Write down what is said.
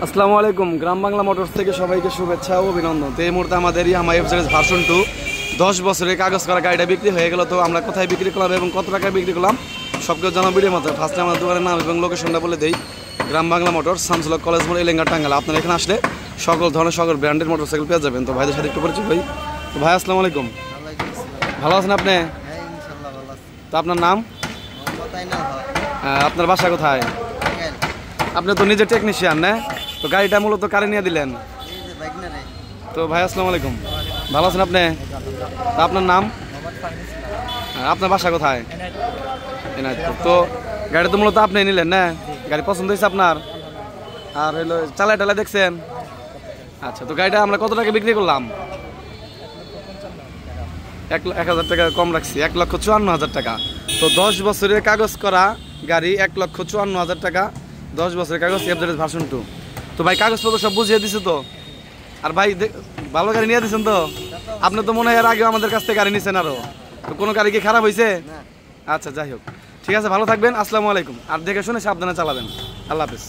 আসসালামু আলাইকুম। গ্রাম বাংলা মোটরস থেকে সবাইকে শুভেচ্ছা ও অভিনন্দন। তো এই মুহূর্তে আমাদের ইয়ামাহা এফজেড ভার্সন 2 10 বছরের কাগজ করা গাড়িটা বিক্রি হয়ে গেল। তো আমরা কোথায় বিক্রি করলাম এবং কত টাকায় বিক্রি করলাম সব কিছু জানা ভিডিওর মতো। ফার্স্টে আমার দোকানের নাম এবং লোকেশনটা বলে দেই। গ্রাম বাংলা মোটরস, শামসুল হক কলেজ মোড়, এলেঙ্গা, টাঙ্গাইল। আপনারা এখানে আসলে সকল ধরনের সকল ব্র্যান্ডের মোটরসাইকেল পেয়ে যাবেন। তো ভাইদের সাথে একটু পরিচয় হই। তো ভাই আসসালামু আলাইকুম। ভালো আছেন আপনি? তো আপনার নাম? আপনার বাসা কোথায়? আপনি তো নিজে টেকনিশিয়ান না? তো গাড়িটা মূলত কারে নিয়ে দিলেন? তো ভাই আসসালামু আলাইকুম, ভালো আছেন আপনি? তো আপনার নাম? আপনার বাসা কোথায়? তো গাড়ি তো মূলত আপনি নিলেন না? গাড়ি পছন্দ হয়েছে আপনার? আর হইলো চালাই টালাই দেখছেন? আচ্ছা, তো গাড়িটা আমরা কত টাকা বিক্রি করলাম? 1,000 টাকা কম রাখছি, 1,54,000 টাকা। তো 10 বছরের কাগজ করা গাড়ি 1,54,000 টাকা, 10 বছরের কাগজ এফজেড ভার্সন 2। তো ভাই কাগজপত্র সব বুঝিয়ে দিছে তো? আর ভাই ভালো গাড়ি নিয়ে দিচ্ছেন তো? আপনি তো মনে হয় এর আগেও আমাদের কাছ থেকে গাড়ি নিচ্ছেন আরো। তো কোনো গাড়ি কি খারাপ হয়েছে? আচ্ছা, যাই হোক, ঠিক আছে, ভালো থাকবেন। আসসালামু আলাইকুম। আর দেখে শুনে সাবধানে চালাবেন। আল্লাহ হাফেজ।